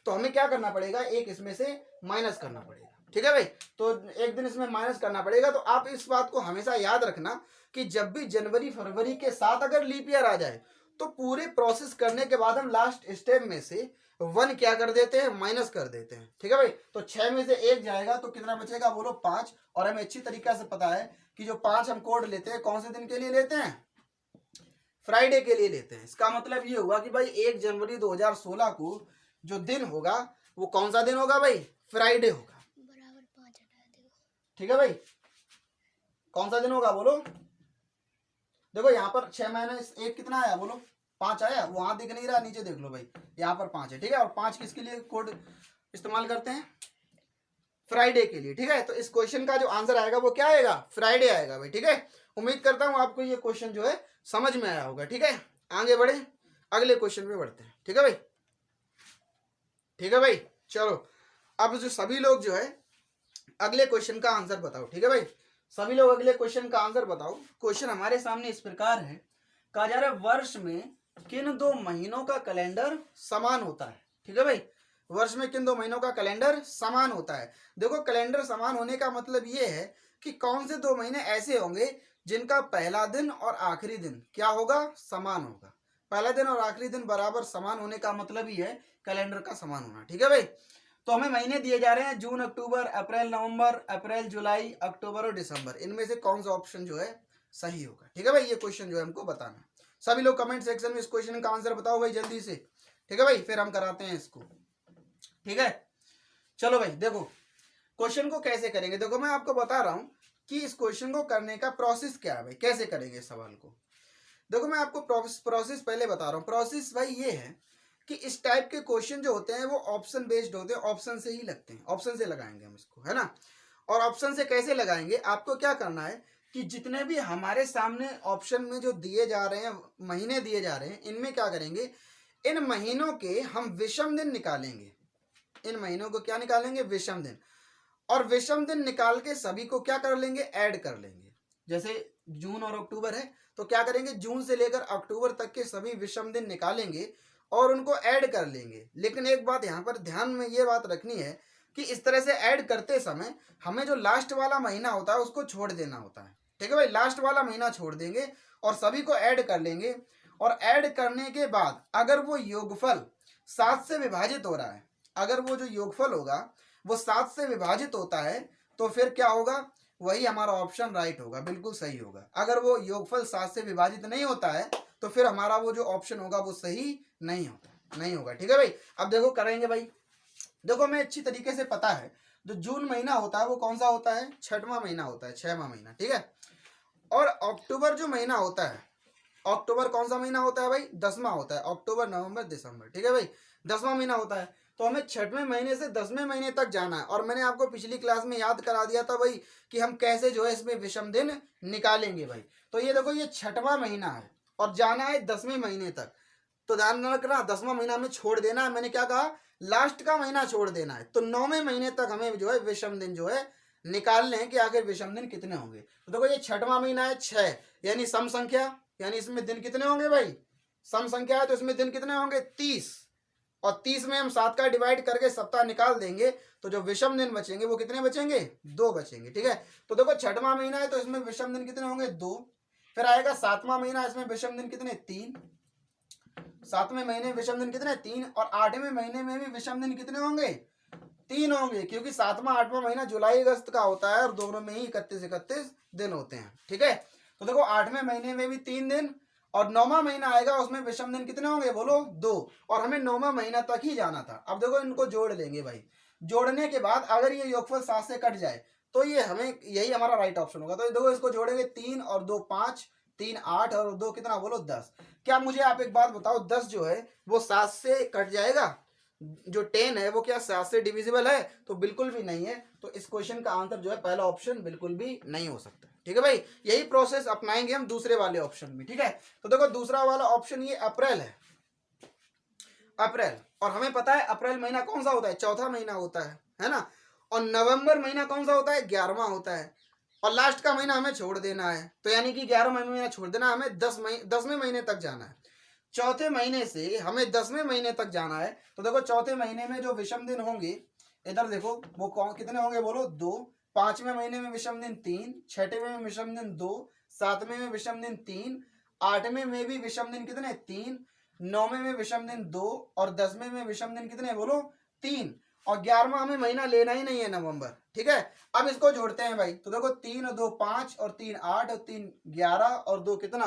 तो हमें क्या करना पड़ेगा, एक इसमें से माइनस करना पड़ेगा, ठीक है भाई। तो एक दिन इसमें माइनस करना पड़ेगा। तो आप इस बात को हमेशा याद रखना कि जब भी जनवरी फरवरी के साथ अगर लीप ईयर आ जाए, तो पूरे प्रोसेस करने के बाद हम लास्ट स्टेप में से 1 क्या कर देते हैं, माइनस कर देते हैं, ठीक है भाई। तो 6 में से 1 जाएगा तो कितना बचेगा बोलो, 5। और हमें अच्छी तरीके से पता है कि जो 5 हम कोड लेते हैं कौन से दिन के लिए लेते हैं, फ्राइडे के लिए लेते हैं। इसका मतलब ये हुआ कि भाई 1 जनवरी 2016 को जो दिन होगा वो कौन सा दिन होगा भाई, फ्राइडे होगा, बराबर 5 हटा दो, ठीक है भाई। कौन सा दिन होगा बोलो, देखो यहाँ पर 6 माइनस 1 कितना आया बोलो, 5 आया। वहां दिख नहीं रहा, नीचे देख लो भाई, यहाँ पर 5 है, ठीक है। और 5 किसके लिए कोड इस्तेमाल करते हैं, फ्राइडे के लिए, ठीक है। तो इस क्वेश्चन का जो आंसर आएगा वो क्या आएगा, फ्राइडे आएगा भाई, ठीक है। उम्मीद करता हूँ आपको ये क्वेश्चन जो है समझ में आया होगा, ठीक है। आगे बढ़े, अगले क्वेश्चन पे बढ़ते हैं, ठीक है भाई, ठीक है भाई। चलो अब जो सभी लोग जो है अगले क्वेश्चन का आंसर बताओ, ठीक है भाई। सभी लोग अगले क्वेश्चन का आंसर बताओ। क्वेश्चन हमारे सामने इस प्रकार है, कहा जा रहा है वर्ष में किन 2 महीनों का कैलेंडर समान होता है, ठीक है भाई। वर्ष में किन 2 महीनों का कैलेंडर समान होता है। देखो कैलेंडर समान होने का मतलब ये है कि कौन से 2 महीने ऐसे होंगे जिनका पहला दिन और आखिरी दिन क्या होगा, समान होगा। पहला दिन और आखिरी दिन बराबर समान होने का मतलब ही है कैलेंडर का समान होना, ठीक है भाई। तो हमें महीने दिए जा रहे हैं जून अक्टूबर अप्रैल नवंबर, अप्रैल जुलाई अक्टूबर और दिसंबर। इनमें से कौन सा ऑप्शन जो है सही होगा, ठीक है भाई। ये क्वेश्चन जो है हमको बताना। सभी लोग कमेंट सेक्शन में इस क्वेश्चन का आंसर बताओ भाई जल्दी से, ठीक है भाई। फिर हम कराते हैं इसको, ठीक है। चलो भाई देखो क्वेश्चन को कैसे करेंगे, देखो मैं आपको बता रहा हूं कि इस क्वेश्चन को करने का प्रोसेस क्या है भाई, कैसे करेंगे इस सवाल को। देखो मैं आपको प्रोसेस पहले बता रहा हूँ। प्रोसेस भाई ये है कि इस टाइप के क्वेश्चन जो होते हैं वो ऑप्शन बेस्ड होते हैं, ऑप्शन से ही लगते हैं, ऑप्शन से लगाएंगे हम इसको, है ना। और ऑप्शन से कैसे लगाएंगे, आपको क्या करना है कि जितने भी हमारे सामने ऑप्शन में जो दिए जा रहे हैं, महीने दिए जा रहे हैं, इनमें क्या करेंगे, इन महीनों के हम विषम दिन निकालेंगे। इन महीनों को क्या निकालेंगे, विषम दिन। और विषम दिन निकाल के सभी को क्या कर लेंगे, ऐड कर लेंगे। जैसे जून और अक्टूबर है तो क्या करेंगे, जून से लेकर अक्टूबर तक के सभी विषम दिन निकालेंगे और उनको ऐड कर लेंगे। लेकिन एक बात यहाँ पर ध्यान में ये बात रखनी है कि इस तरह से ऐड करते समय हमें जो लास्ट वाला महीना होता है उसको छोड़ देना होता है। ठीक है भाई, लास्ट वाला महीना छोड़ देंगे और सभी को ऐड कर लेंगे, और ऐड करने के बाद अगर वो योगफल 7 से विभाजित हो रहा है, अगर वो जो योगफल होगा वो 7 से विभाजित होता है, तो फिर क्या होगा, वही हमारा ऑप्शन राइट होगा, बिल्कुल सही होगा। अगर वो योगफल 7 से विभाजित नहीं होता है तो फिर हमारा वो जो ऑप्शन होगा वो सही नहीं होता, नहीं होगा। ठीक है भाई, अब देखो करेंगे भाई। देखो हमें अच्छी तरीके से पता है जो जून महीना होता है वो कौन सा होता है, 6वां महीना होता है, 6वां महीना। ठीक है, और अक्टूबर जो महीना होता है, अक्टूबर कौन सा महीना होता है भाई, 10वां होता है, अक्टूबर नवंबर दिसंबर। ठीक है भाई, 10वां महीना होता है, तो हमें 6वें महीने से 10वें महीने तक जाना है। और मैंने आपको पिछली क्लास में याद करा दिया था भाई कि हम कैसे जो है इसमें विषम दिन निकालेंगे भाई। तो ये देखो ये 6वां महीना है और जाना है 10वें महीने तक, तो ध्यान रखना 10वां महीना हमें छोड़ देना है। मैंने क्या कहा, लास्ट का महीना छोड़ देना है। तो 9वें महीने तक हमें जो है विषम दिन जो है निकालने हैं कि आखिर विषम दिन कितने होंगे। तो देखो ये 6वां महीना है, 6 यानी सम संख्या, यानी इसमें दिन कितने होंगे भाई, सम संख्या है तो इसमें दिन कितने होंगे, 30, और 30 में हम 7 का डिवाइड करके सप्ताह निकाल देंगे, तो जो विषम दिन बचेंगे वो कितने बचेंगे, 2 बचेंगे। ठीक है, तो देखो 6वां महीना है तो इसमें विषम दिन कितने होंगे, 2। फिर आएगा 7वां महीना, इसमें विषम दिन कितने, 3। 7वें महीने में विषम दिन कितने, 3, और 8वें महीने में भी विषम दिन कितने होंगे, 3 होंगे, क्योंकि 7वां 8वां महीना जुलाई अगस्त का होता है और दोनों में ही 31 दिन होते हैं। ठीक है, तो देखो 8वें महीने में भी 3 दिन, और 9वां महीना आएगा उसमें विषम दिन कितने होंगे, बोलो 2, और हमें 9वां महीना तक ही जाना था। अब देखो इनको जोड़ लेंगे भाई, जोड़ने के बाद अगर ये योगफल 7 से कट जाए तो ये हमें, यही हमारा राइट ऑप्शन होगा। तो देखो इसको जोड़ेंगे, 3 और 2 5, 3 8 और 2 कितना, बोलो 10। क्या मुझे आप एक बात बताओ, 10 जो है वो 7 से कट जाएगा, जो 10 है वो क्या 7 से डिविजिबल है, तो बिल्कुल भी नहीं है। तो इस क्वेश्चन का आंसर जो है पहला ऑप्शन बिल्कुल भी नहीं हो सकता। ठीक है भाई, यही प्रोसेस अपनाएंगे हम दूसरे वाले ऑप्शन में। ठीक है, तो देखो दूसरा वाला ऑप्शन ये अप्रैल है, अप्रैल, और हमें पता है अप्रैल महीना कौन सा होता है, चौथा महीना होता है ना, और नवंबर महीना कौन सा होता है, 11वां होता है, और लास्ट का महीना हमें छोड़ देना है, तो यानी कि 11वां महीना छोड़ देना, हमें 10वें महीने तक जाना है। चौथे महीने से हमें 10वें महीने तक जाना है। तो देखो चौथे महीने में जो विषम दिन होंगे, इधर देखो वो कौन कितने होंगे, बोलो 2। 5वें महीने में विषम दिन 3, 6वें में विषम दिन 2, 7वें में विषम दिन 3, 8वें में भी विषम दिन कितने, 3, 9वें में विषम दिन 2, और 10वें में विषम दिन कितने, बोलो 3, और 11वां हमें महीना लेना ही नहीं है, नवंबर। ठीक है, अब इसको जोड़ते हैं भाई, तो देखो 3 और 2 5, और 3 8, और 3 11, और 2 कितना,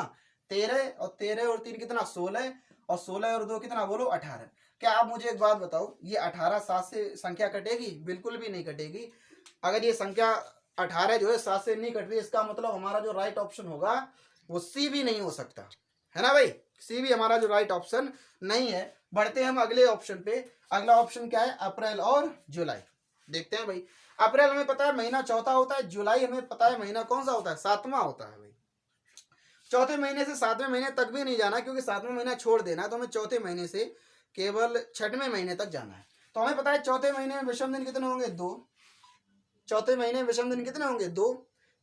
13, और 13 और 3 कितना, 16, और 16 और 2 कितना, बोलो 18। क्या आप मुझे एक बात बताओ, ये 18 7 से संख्या कटेगी, बिल्कुल भी नहीं कटेगी। अगर ये संख्या 18 जो है 7 से नहीं कट रही, इसका मतलब हमारा जो राइट ऑप्शन होगा वो सी भी नहीं हो सकता, है ना भाई, सी भी हमारा जो राइट ऑप्शन नहीं है। बढ़ते हैं हम अगले ऑप्शन पे। अगला ऑप्शन क्या है, अप्रैल और जुलाई। देखते हैं भाई, अप्रैल हमें पता है महीना चौथा होता है, जुलाई हमें पता है महीना कौन सा होता है, 7वां होता है भाई। चौथे महीने से 7वें महीने तक भी नहीं जाना, क्योंकि 7वां महीना छोड़ देना है, तो हमें चौथे महीने से केवल 6वें महीने तक जाना है। तो हमें पता है चौथे महीने में विषम दिन कितने होंगे, 2। चौथे महीने में विषम दिन कितने होंगे, 2।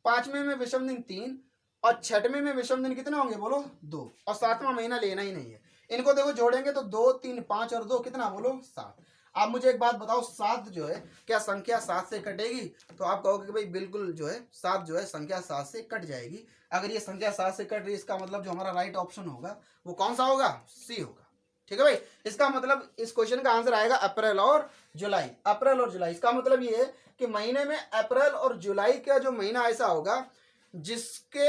5वें में विषम दिन 3, और 6वें में विषम दिन कितने होंगे, बोलो 2, और 7वां महीना लेना ही नहीं है। इनको देखो जोड़ेंगे तो 2 3 5 और 2 कितना, बोलो 7। आप मुझे एक बात बताओ, 7 जो है क्या संख्या 7 से कटेगी, तो आप कहोगे कि भाई बिल्कुल जो है 7 जो है संख्या 7 से कट जाएगी। अगर ये संख्या 7 से कट रही है, इसका मतलब जो हमारा राइट ऑप्शन होगा वो कौन सा होगा, सी होगा। ठीक है भाई, इसका मतलब इस क्वेश्चन का आंसर आएगा अप्रैल और जुलाई। अप्रैल और जुलाई, इसका मतलब ये है कि महीने में अप्रैल और जुलाई का जो महीना ऐसा होगा जिसका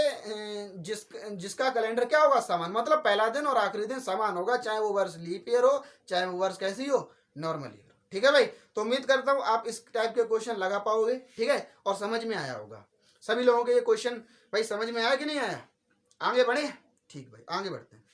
कैलेंडर क्या होगा, समान, मतलब पहला दिन और आखिरी दिन समान होगा, चाहे वो वर्ष लीप ईयर हो, चाहे वो वर्ष कैसी हो, नॉर्मल ईयर। ठीक है भाई, तो उम्मीद करता हूँ आप इस टाइप के क्वेश्चन लगा पाओगे। ठीक है, और समझ में आया होगा सभी लोगों के ये क्वेश्चन भाई, समझ में आया कि नहीं आया, आगे बढ़े। ठीक भाई, आगे बढ़ते हैं।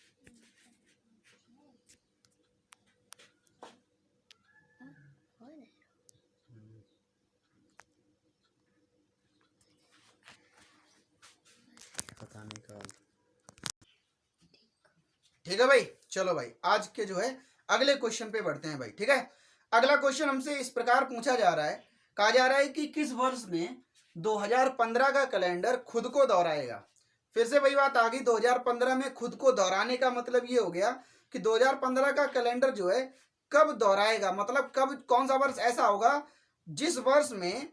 ठीक है भाई, चलो भाई आज के जो है अगले क्वेश्चन पे बढ़ते हैं भाई। ठीक है, अगला क्वेश्चन हमसे इस प्रकार पूछा जा रहा है, कहा जा रहा है कि किस वर्ष में 2015 का कैलेंडर खुद को दोहराएगा। फिर से वही बात आ गई, 2015 में खुद को दोहराने का मतलब ये हो गया कि 2015 का कैलेंडर जो है कब दोहराएगा, मतलब कब, कौन सा वर्ष ऐसा होगा जिस वर्ष में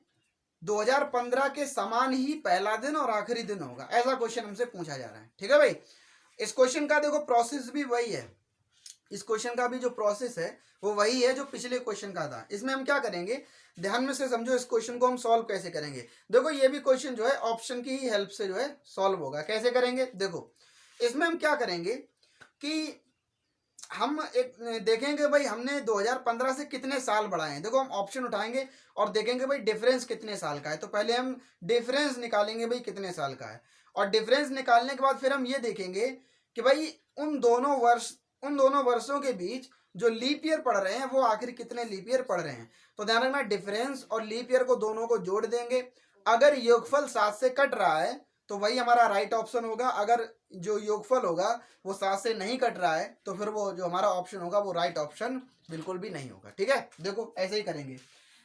2015 के समान ही पहला दिन और आखिरी दिन होगा, ऐसा क्वेश्चन हमसे पूछा जा रहा है। ठीक है भाई, इस क्वेश्चन का देखो प्रोसेस भी वही है, इस क्वेश्चन का भी जो प्रोसेस है वो वही है जो पिछले क्वेश्चन का था। इसमें हम क्या करेंगे, ध्यान में से समझो, इस क्वेश्चन को हम सॉल्व कैसे करेंगे। देखो ये भी क्वेश्चन जो है ऑप्शन की ही हेल्प से जो है सॉल्व होगा। कैसे करेंगे, देखो इसमें हम क्या करेंगे कि हम एक देखेंगे भाई हमने 2015 से कितने साल बढ़ाए हैं। देखो हम ऑप्शन उठाएंगे और देखेंगे भाई डिफरेंस कितने साल का है। तो पहले हम डिफरेंस निकालेंगे भाई कितने साल का है, और डिफरेंस निकालने के बाद फिर हम ये देखेंगे कि भाई उन दोनों वर्षों के बीच जो लीप ईयर पढ़ रहे हैं वो आखिर कितने लीप ईयर पढ़ रहे हैं। तो ध्यान रखना, डिफरेंस और लीप ईयर को दोनों को जोड़ देंगे। अगर योगफल 7 से कट रहा है तो वही हमारा राइट ऑप्शन होगा। अगर जो योगफल होगा वो 7 से नहीं कट रहा है तो फिर वो जो हमारा ऑप्शन होगा वो राइट ऑप्शन बिल्कुल भी नहीं होगा। ठीक है, देखो ऐसे ही करेंगे।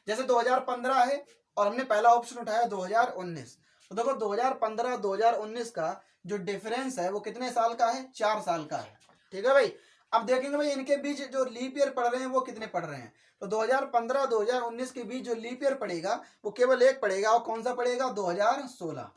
जैसे 2015 है और हमने पहला ऑप्शन उठाया 2019, तो देखो 2015 2019 का जो डिफरेंस है वो कितने साल का है, 4 साल का है। ठीक है भाई, अब देखेंगे भाई इनके बीच जो लीप ईयर पढ़ रहे हैं वो कितने पढ़ रहे हैं। तो 2015 2019 के बीच जो लीप ईयर पड़ेगा वो केवल एक पड़ेगा, और कौन सा पड़ेगा, 2016।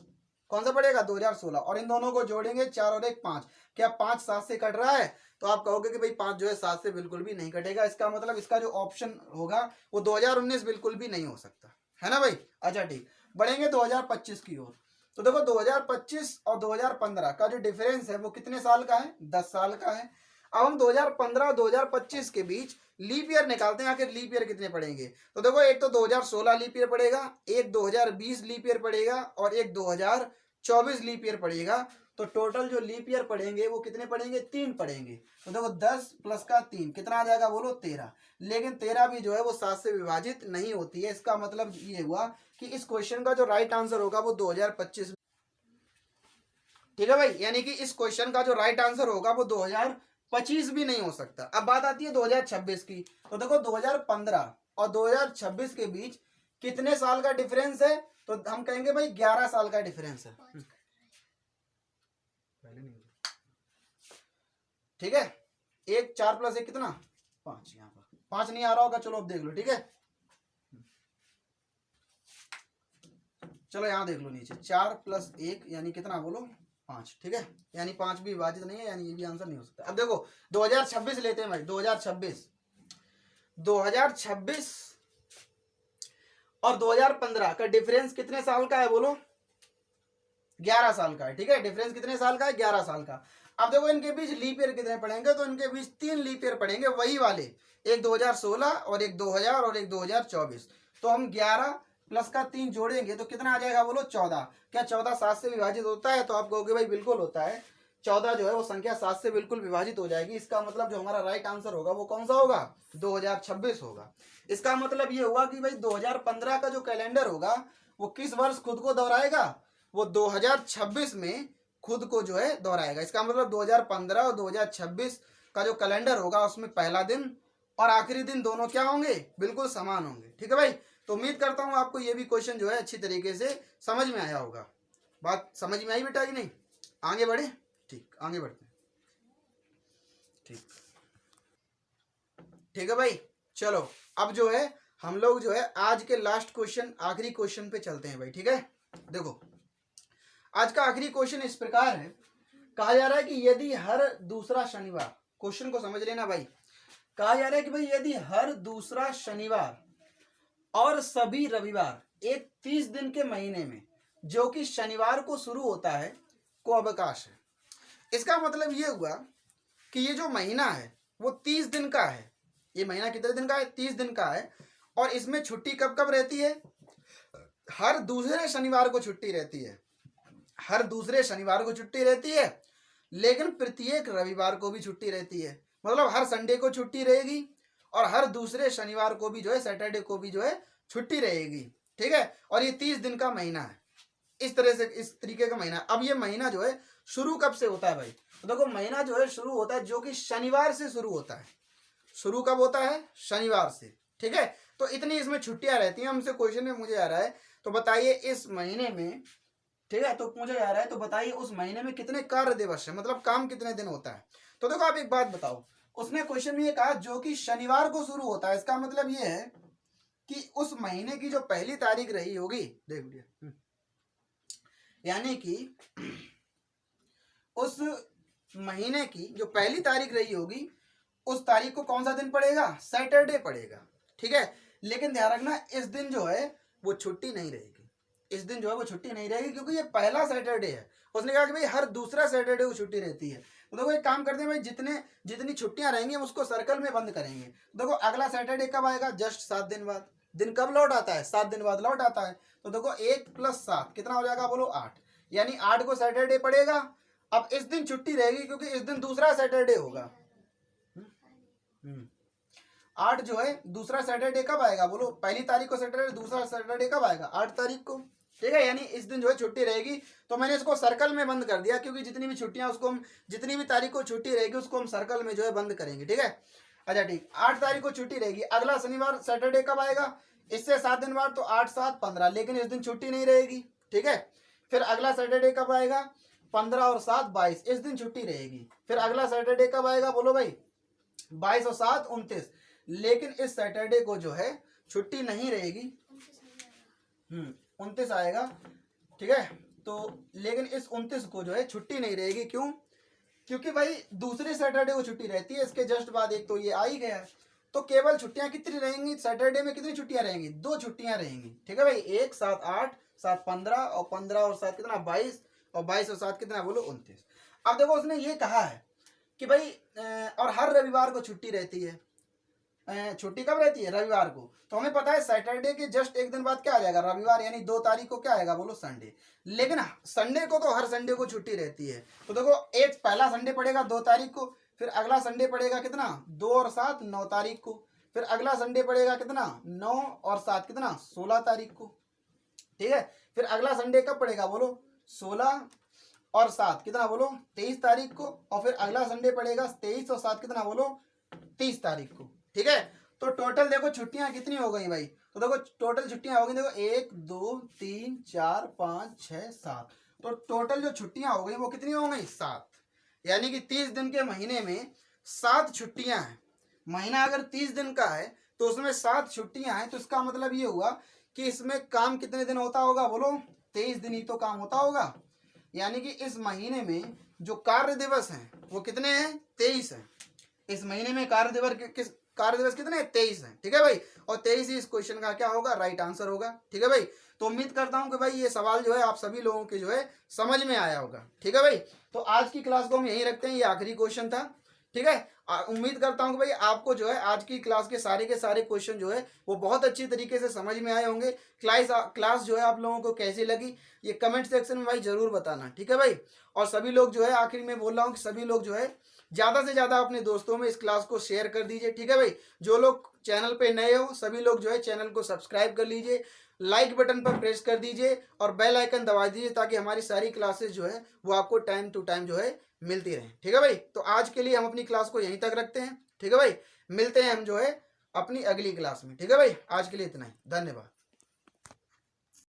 कौन सा पड़ेगा, 2016। और इन दोनों को जोड़ेंगे 4 और 1 5। क्या 5 7 से कट रहा है, तो आप कहोगे कि भाई 5 जो है 7 से बिल्कुल भी नहीं कटेगा। इसका मतलब इसका जो ऑप्शन होगा वो 2019 बिल्कुल भी नहीं हो सकता है ना भाई। अच्छा ठीक, बढ़ेंगे 2025 की ओर। तो देखो 2025 और 2015 का जो डिफरेंस है वो कितने साल का है, 10 साल का है। अब हम 2015 और 2025 के बीच लीप ईयर निकालते हैं, आखिर लीप ईयर कितने पड़ेंगे। तो देखो एक तो 2016 लीप ईयर पड़ेगा, एक 2020 लीप ईयर पड़ेगा, और एक 2024 लीप ईयर पड़ेगा। तो टोटल जो लीप ईयर पड़ेंगे वो कितने पड़ेंगे, 3 पड़ेंगे। तो देखो 10 प्लस का 3 कितना आ जाएगा, बोलो 13। लेकिन 13 भी जो है वो 7 से विभाजित नहीं होती है। इसका मतलब ये हुआ कि इस क्वेश्चन का जो राइट आंसर होगा वो 2025। ठीक है भाई, यानी कि इस क्वेश्चन का जो राइट आंसर होगा वो 2025 भी नहीं हो सकता। अब बात आती है 2026 की। तो देखो 2015 और 2026 के बीच कितने साल का डिफरेंस है, तो हम कहेंगे भाई 11 साल का डिफरेंस है। ठीक है, एक 4 प्लस 1 कितना, 5। यहाँ पर 5 नहीं आ रहा होगा, चलो अब देख लो। ठीक है, चलो यहाँ देख लो नीचे, 4 प्लस 1 यानी कितना, बोलो 5। ठीक है, यानी 5 भी विभाजित नहीं है, यानी ये भी आंसर नहीं हो सकता। अब देखो 2026 लेते हैं भाई, 2026 और 2015 का डिफरेंस कितने साल का है, बोलो 11 साल का है। ठीक है, डिफरेंस कितने साल का है, 11 साल का। अब देखो इनके बीच लीप ईयर कितने पड़ेंगे, तो इनके बीच 3 लीप ईयर पड़ेंगे, वही वाले, एक 2016 और एक 2000 और एक 2024। तो हम 11 प्लस का 3 जोड़ेंगे तो कितना आ जाएगा, बोलो 14। क्या 14 7 से विभाजित होता है, तो आप कहोगे भाई बिल्कुल होता है। 14 जो है वो संख्या 7 से बिल्कुल विभाजित हो जाएगी। इसका मतलब जो हमारा राइट आंसर होगा वो कौन सा होगा, 2026 होगा। इसका मतलब ये हुआ कि भाई 2015 का जो कैलेंडर होगा वो किस वर्ष खुद को दोहराएगा, वो 2026 में खुद को जो है दोहराएगा। इसका मतलब 2015 और 2026 का जो कैलेंडर होगा उसमें पहला दिन और आखिरी दिन दोनों क्या होंगे, बिल्कुल समान होंगे। ठीक है भाई, तो उम्मीद करता हूँ आपको ये भी क्वेश्चन जो है अच्छी तरीके से समझ में आया होगा। बात समझ में आई बेटा कि नहीं, आगे बढ़े। ठीक, आगे बढ़ते हैं। ठीक, ठीक है भाई, चलो अब जो है हम लोग जो है आज के लास्ट क्वेश्चन, आखिरी क्वेश्चन पे चलते हैं भाई। ठीक है, देखो आज का आखिरी क्वेश्चन इस प्रकार है, कहा जा रहा है कि यदि हर दूसरा शनिवार, क्वेश्चन को समझ लेना भाई, कहा जा रहा है कि भाई यदि हर दूसरा शनिवार और सभी रविवार एक 30 दिन के महीने में जो कि शनिवार को शुरू होता है को अवकाश है। इसका मतलब ये हुआ कि ये जो महीना है वो 30 दिन का है। ये महीना कितने दिन का है, 30 दिन का है। और इसमें छुट्टी कब कब रहती है, हर दूसरे शनिवार को छुट्टी रहती है, हर दूसरे शनिवार को छुट्टी रहती है। लेकिन प्रत्येक रविवार को भी छुट्टी रहती है, मतलब हर संडे को छुट्टी रहेगी और हर दूसरे शनिवार को भी जो है, सैटरडे को भी जो है छुट्टी रहेगी। ठीक है, और ये 30 दिन का महीना है। इस तरह से, इस तरीके का महीना। अब ये महीना जो है शुरू कब से होता है भाई, तो देखो महीना जो है शुरू होता है जो कि शनिवार से शुरू होता है। शुरू कब होता है, शनिवार से। ठीक है, तो इतनी इसमें छुट्टियां रहती हैं। हमसे क्वेश्चन में मुझे आ रहा है, तो बताइए इस महीने में, ठीक है, तो मुझे आ रहा है तो बताइए उस महीने में कितने कार्य दिवस है, मतलब काम कितने दिन होता है। तो देखो आप एक बात बताओ, उसने क्वेश्चन में ये कहा जो कि शनिवार को शुरू होता है। इसका मतलब ये है कि उस महीने की जो पहली तारीख रही होगी, देख लिया, यानी कि उस महीने की जो पहली तारीख रही होगी उस तारीख को कौन सा दिन पड़ेगा, सैटरडे पड़ेगा, ठीक है। लेकिन ध्यान रखना इस दिन जो है वो छुट्टी नहीं रहेगी, इस दिन जो है वो छुट्टी नहीं रहेगी, क्योंकि ये पहला सैटरडे है। उसने कहा कि भाई हर दूसरा सैटरडे को छुट्टी रहती है। तो देखो एक काम करते हैं भाई, जितनी छुट्टियां रहेंगी हम उसको सर्कल में बंद करेंगे। देखो अगला सैटरडे कब आएगा, जस्ट 7 दिन बाद। दिन कब लौट आता है, 7 दिन बाद लौट आता है। तो देखो 1 + 7 कितना हो जाएगा, बोलो 8, यानी 8 को सैटरडे पड़ेगा। अब इस दिन छुट्टी रहेगी क्योंकि इस दिन दूसरा सैटरडे होगा। 8 जो है दूसरा सैटरडे कब आएगा, बोलो पहली तारीख को सैटरडे, दूसरा सैटरडे कब आएगा, 8 तारीख को, ठीक है। यानी इस दिन जो है छुट्टी रहेगी। तो मैंने इसको सर्कल में बंद कर दिया, क्योंकि जितनी भी छुट्टियां उसको हम, जितनी भी तारीख को छुट्टी रहेगी उसको हम सर्कल में जो है बंद करेंगे, ठीक है। अच्छा ठीक, 8 तारीख को छुट्टी रहेगी। अगला शनिवार सैटरडे कब आएगा, इससे 7 दिन बाद, तो 8 7 15, लेकिन इस दिन छुट्टी नहीं रहेगी, ठीक है। फिर अगला सैटरडे कब आएगा, 15 और 7 22, इस दिन छुट्टी रहेगी। फिर अगला सैटरडे कब आएगा, बोलो भाई 22 और 7 29, लेकिन इस सैटरडे को जो है छुट्टी नहीं रहेगी, 29 आएगा, ठीक है। तो लेकिन इस 29 को जो है छुट्टी नहीं रहेगी, क्यों, क्योंकि भाई दूसरे सैटरडे को छुट्टी रहती है, इसके जस्ट बाद एक तो ये आ ही गया है। तो केवल छुट्टियां कितनी रहेंगी सैटरडे में, कितनी छुट्टियां रहेंगी, 2 छुट्टियां रहेंगी, ठीक है भाई। 1 7 8 7 15, और 15 और 7 कितना 22, और 22 और 7 कितना, बोलो 29। अब देखो उसने ये कहा है कि भाई और हर रविवार को छुट्टी रहती है। छुट्टी कब रहती है, रविवार को। तो हमें पता है सैटरडे के जस्ट एक दिन बाद क्या आ जाएगा, रविवार, यानी 2 तारीख को क्या आएगा, बोलो संडे। लेकिन संडे को तो हर संडे को छुट्टी रहती है। तो देखो एक पहला संडे पड़ेगा 2 तारीख को, फिर अगला संडे पड़ेगा कितना, 2 और 7 9 तारीख को, फिर अगला संडे पड़ेगा कितना 9 और 7 कितना 16 तारीख को, ठीक है। फिर अगला संडे कब पड़ेगा, बोलो 16 और 7 कितना, बोलो 23 तारीख को, और फिर अगला संडे पड़ेगा 23 और 7 कितना, बोलो 30 तारीख को, ठीक है। तो टोटल देखो छुट्टियां कितनी हो गई भाई, तो देखो टोटल छुट्टियां हो गई, देखो 1 2 3 4 5 6 7, तो टोटल जो छुट्टियां हो गई वो कितनी हो गई, 7। यानी कि 30 दिन के महीने में 7 छुट्टियां हैं। महीना अगर 30 दिन का है तो उसमें 7 छुट्टियां हैं, तो इसका मतलब ये हुआ कि इसमें काम कितने दिन होता होगा, बोलो 23 दिन ही तो काम होता होगा। यानी कि इस महीने में जो कार्य दिवस हैं वो कितने हैं, 23 हैं। इस महीने में कार्य दिवस कितने, 23 हैं, ठीक है भाई। और 23 ही इस क्वेश्चन का क्या होगा, राइट आंसर होगा, ठीक है भाई। तो उम्मीद करता हूं कि भाई ये सवाल जो है आप सभी लोगों के जो है समझ में आया होगा, ठीक है भाई। तो आज की क्लास को हम यहीं रखते हैं, ये आखिरी क्वेश्चन था, ठीक है। उम्मीद करता हूं कि भाई आपको जो है आज की क्लास के सारे क्वेश्चन जो है वो बहुत अच्छी तरीके से समझ में आए होंगे। क्लास जो है आप लोगों को कैसी लगी ये कमेंट सेक्शन में भाई जरूर बताना, ठीक है भाई। और सभी लोग जो है, आखिर में बोल रहा हूँ कि सभी लोग जो है ज़्यादा से ज़्यादा अपने दोस्तों में इस क्लास को शेयर कर दीजिए, ठीक है भाई। जो लोग चैनल पे नए हो सभी लोग जो है चैनल को सब्सक्राइब कर लीजिए, लाइक बटन पर प्रेस कर दीजिए और बेल आइकन दबा दीजिए, ताकि हमारी सारी क्लासेस जो है वो आपको टाइम टू टाइम जो है मिलती रहे, ठीक है भाई। तो आज के लिए हम अपनी क्लास को यहीं तक रखते हैं, ठीक है भाई। मिलते हैं हम जो है अपनी अगली क्लास में, ठीक है भाई। आज के लिए इतना ही, धन्यवाद।